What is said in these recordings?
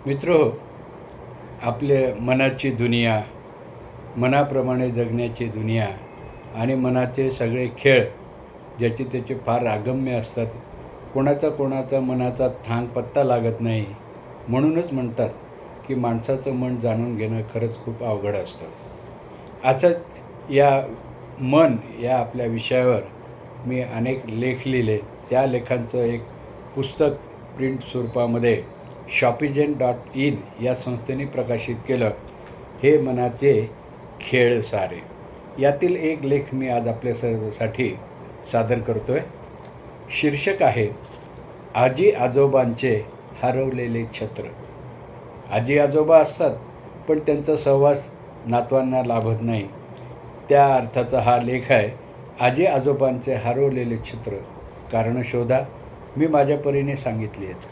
मित्रहो, आपले मनाची दुनिया, मनाप्रमाणे जगण्याची दुनिया आणि मनाचे सगळे खेळ ज्याचे त्याचे फार अगम्य असतात. कोणाचा मनाचा थांग पत्ता लागत नाही. म्हणूनच म्हणतात की माणसाचं मन जाणून घेणं खरंच खूप अवघड असतं. असंच या आपल्या विषयावर मी अनेक लेख लिहिले. त्या लेखांचं एक पुस्तक प्रिंट स्वरूपामध्ये shopygen.in या संस्थेने प्रकाशित केलं. हे मनाचे खेळ सारे. यातील एक लेख मी आज आपल्या सर्वांसाठी सादर करतो आहे. शीर्षक आहे आजी आजोबांचे हरवलेले छत्र. आजी आजोबा असतात, पण त्यांचा सहवास नातवांना लाभत नाही. त्या अर्थाचा हा लेख आहे. आजी आजोबांचे हरवलेले छत्र, कारणं शोधा. मी माझ्या परीने सांगितली आहेत.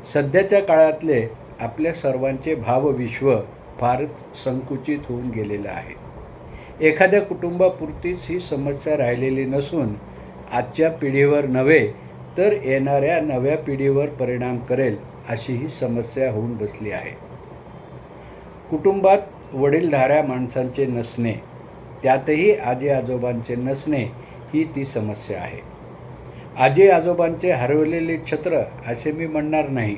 सध्याच्या काळातले आपल्या सर्वांचे भावविश्व फारच संकुचित होऊन गेलेलं आहे. एखाद्या कुटुंबापुरतीच ही समस्या राहिलेली नसून आजच्या पिढीवर नव्हे तर येणाऱ्या नव्या पिढीवर परिणाम करेल अशी ही समस्या होऊन बसली आहे. कुटुंबात वडीलधाऱ्या माणसांचे नसणे, त्यातही आजी आजोबांचे नसणे ही ती समस्या आहे. आजी आजोबांचे हरवलेले छत्र असे मी म्हणणार नाही,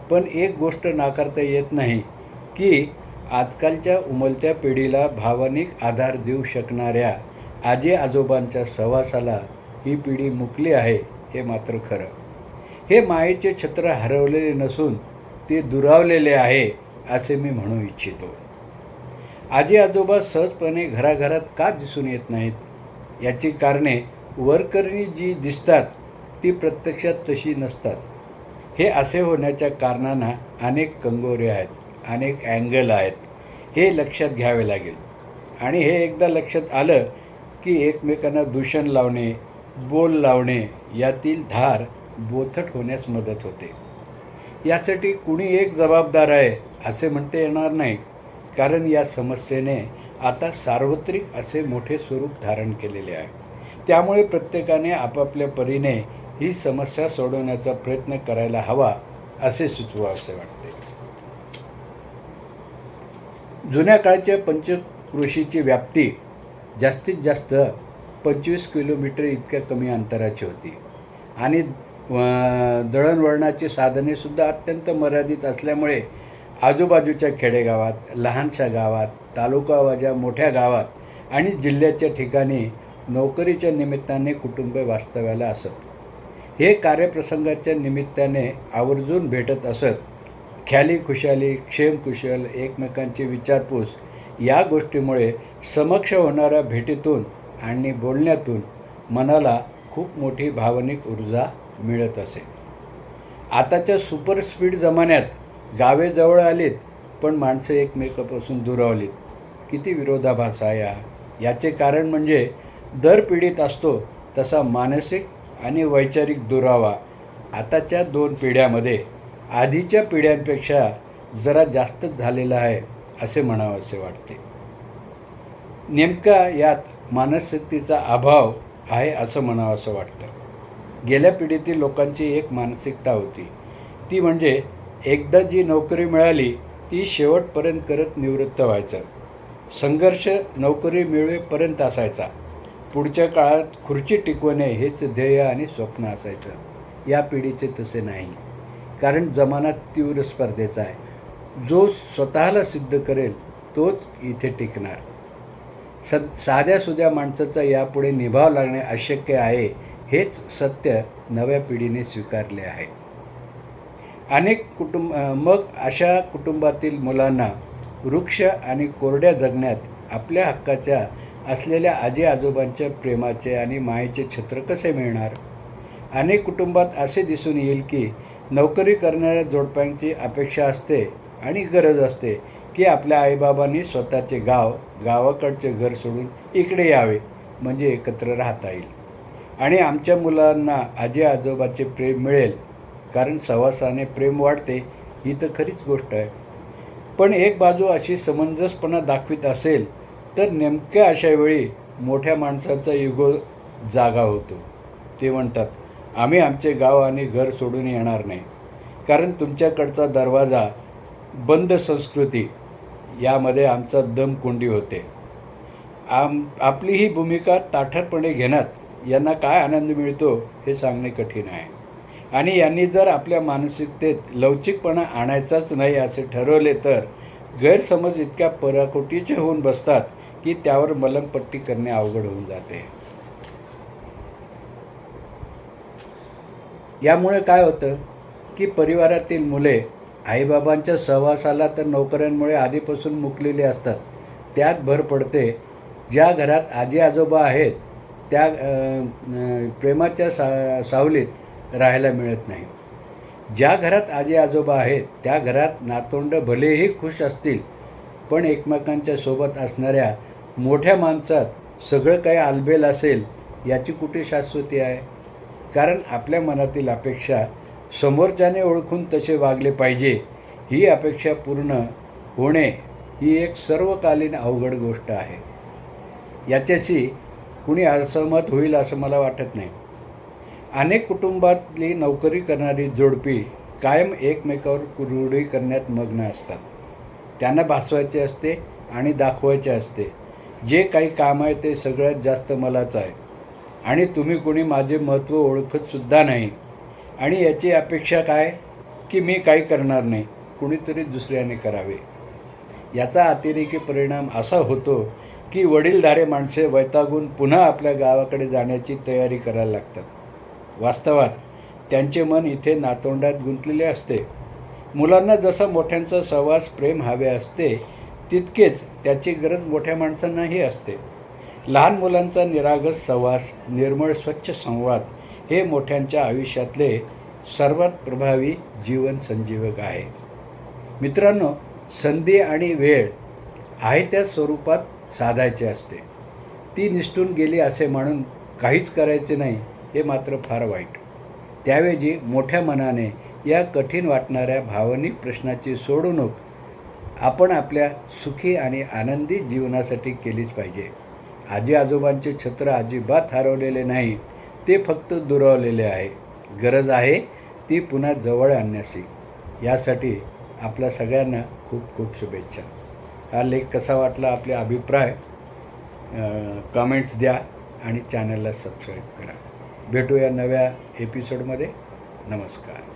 पण एक गोष्ट नाकारता येत नाही की आजकालच्या उमलत्या पिढीला भावनिक आधार देऊ शकणाऱ्या आजी आजोबांच्या सहवासाला ही पिढी मुकली आहे. हे मात्र खरं. हे मायेचे छत्र हरवलेले नसून ते दुरावलेले आहे असे मी म्हणू इच्छितो. आजी आजोबा सहजपणे घराघरात का दिसून येत नाहीत? याची कारणे वरकरणी जी दिसतात ती प्रत्यक्षात तशी नसतात. हे असे होण्याच्या कारणांना अनेक कंगोरे आहेत, अनेक अँगल आहेत. हे लक्षात घ्यावे लागेल. आणि हे एकदा लक्षात आलं की एकमेकांना दूषण लावणे, बोल लावणे यातील धार बोथट होण्यास मदत होते. यासाठी कुणी एक जबाबदार आहे असे म्हणता येणार नाही, कारण या समस्येने आता सार्वत्रिक असे मोठे स्वरूप धारण केलेले आहे. त्यामुळे प्रत्येकाने आपापल्या परीने ही समस्या सोडवण्याचा प्रयत्न करायला हवा असे सुचवावेसे वाटते. जुन्या काळच्या पंचक्रोशीची व्याप्ती जास्तीत जास्त 25 किलोमीटर इतक्या कमी अंतराची होती आणि दळणवळणाची साधनेसुद्धा अत्यंत मर्यादित असल्यामुळे आजूबाजूच्या खेडेगावात, लहानशा गावात, तालुकावाच्या मोठ्या गावात आणि जिल्ह्याच्या ठिकाणी नोकरीच्या निमित्ताने कुटुंबे वास्तव्याला असत. हे कार्यप्रसंगाच्या निमित्ताने आवर्जून भेटत असत. ख्याली खुशाली, क्षेमकुशल, एकमेकांची विचारपूस या गोष्टीमुळे समक्ष होणाऱ्या भेटीतून आणि बोलण्यातून मनाला खूप मोठी भावनिक ऊर्जा मिळत असे. आताच्या सुपर स्पीड जमान्यात गावे जवळ आलीत, पण माणसं एकमेकापासून दुरावलीत. किती विरोधाभास आहे याचे कारण म्हणजे दर पिढीत असतो तसा मानसिक आणि वैचारिक दुरावा आताच्या 2 पिढ्यामध्ये आधीच्या पिढ्यांपेक्षा जरा जास्तच झालेला आहे असे म्हणावेसे वाटते. नेमका यात मानसिकतेचा अभाव आहे असं म्हणावंसं वाटतं. गेल्या पिढीतील लोकांची एक मानसिकता होती, ती म्हणजे एकदा जी नोकरी मिळाली ती शेवटपर्यंत करत निवृत्त व्हायचं. संघर्ष नोकरी मिळवेपर्यंत असायचा. पुढच्या काळात खुर्ची टिकवणे हेच ध्येय आणि स्वप्न असायचं. या पिढीचे तसे नाही, कारण जमाना तीव्र स्पर्धेचा आहे. जो स्वतःला सिद्ध करेल तोच इथे टिकणार. साध्यासुध्या माणसाचा यापुढे निभाव लागणे अशक्य आहे हेच सत्य नव्या पिढीने स्वीकारले आहे. मग अशा कुटुंबातील मुलांना वृक्ष आणि कोरड्या जगण्यात आपल्या हक्काच्या असलेल्या आजी आजोबांच्या प्रेमाचे आणि मायेचे छत्र कसे मिळणार? अनेक कुटुंबात असे दिसून येईल की नोकरी करणाऱ्या जोडप्यांची अपेक्षा असते आणि गरज असते की आपल्या आईबाबांनी स्वतःचे गावाकडचे घर सोडून इकडे यावे, म्हणजे एकत्र राहता येईल आणि आमच्या मुलांना आजी आजोबाचे प्रेम मिळेल, कारण सहवासाने प्रेम वाढते. ही तर खरीच गोष्ट आहे. पण एक बाजू अशी समंजसपणा दाखवित असेल तर नेमक्या अशा वेळी मोठ्या माणसाचा इगो जागा होतो. ते म्हणतात, आम्ही आमचे गाव आणि घर सोडून येणार नाही. कारण तुमच्याकडचा दरवाजा बंद संस्कृती यामध्ये आमचा दमकुंडी होते. आपली ही भूमिका ताठरपणे घेण्यात यांना काय आनंद मिळतो हे सांगणे कठीण आहे. आणि यांनी जर आपल्या मानसिकतेत लवचिकपणा आणायचाच नाही असे ठरवले तर गैरसमज इतक्या पराकोटीचे होऊन बसतात की त्यावर मलमपट्टी करणे अवघड होऊन जाते. यामुळे काय होतं की परिवारातील मुले आईबाबांच्या सहवासाला तर नोकऱ्यांमुळे आधीपासून मुकलेली असतात. त्यात भर पडते ज्या घरात आजोबा आहेत त्या प्रेमाच्या सावलीत राहायला मिळत नाही. ज्या घरात आजोबा आहेत त्या घरात नातवंड भलेही खुश असतील पण एकमेकांच्या सोबत असणाऱ्या मोठ्या माणसात सगळं काही आलबेल असेल याची कुठे शाश्वती आहे. कारण आपल्या मनातील अपेक्षा समोरच्याने ओळखून तसे वागले पाहिजे ही अपेक्षा पूर्ण होणे ही एक सर्वकालीन अवघड गोष्ट आहे. याच्याशी कुणी असहमत होईल असं मला वाटत नाही. अनेक कुटुंबातली नोकरी करणारी जोडपी कायम एकमेकावर रूढी करण्यात मग्न असतात. त्यांना भासवायचे असते आणि दाखवायचे असते जे काही काम आहे ते सगळ्यात जास्त मलाच आहे आणि तुम्ही कोणी माझे महत्त्व ओळखतसुद्धा नाही. आणि याची अपेक्षा काय की मी काही करणार नाही, कुणीतरी दुसऱ्याने करावे. याचा अतिरेकी परिणाम असा होतो की वडीलधारे माणसे वैतागून पुन्हा आपल्या गावाकडे जाण्याची तयारी करायला लागतात. वास्तवात त्यांचे मन इथे नातवंडात गुंतलेले असते. मुलांना जसा मोठ्यांचा सहवास प्रेम हवे असते तितकेच त्याची गरज मोठ्या माणसांनाही असते. लहान मुलांचा निरागस सहवास, निर्मळ स्वच्छ संवाद हे मोठ्यांच्या आयुष्यातले सर्वात प्रभावी जीवन संजीवक आहे. मित्रांनो, संधी आणि वेळ आहे त्या स्वरूपात साधायची असते. ती निसटून गेली असे म्हणून काहीच करायचे नाही हे मात्र फार वाईट. त्याऐवजी मोठ्या मनाने या कठीण वाटणाऱ्या भावनिक प्रश्नाची सोडवणूक आपण आपल्या सुखी आणि आनंदी जीवनासाठी केलीच पाहिजे. आजोबांचे छत्र अजिबात हरवलेले नाही, ते फक्त दुरावलेले आहे. गरज आहे ती पुन्हा जवळ आणण्याची. यासाठी आपल्या सगळ्यांना खूप खूप शुभेच्छा. हा लेख कसा वाटला आपले अभिप्राय कमेंट्स द्या आणि चॅनलला सबस्क्राईब करा. भेटूया नव्या एपिसोडमध्ये. नमस्कार.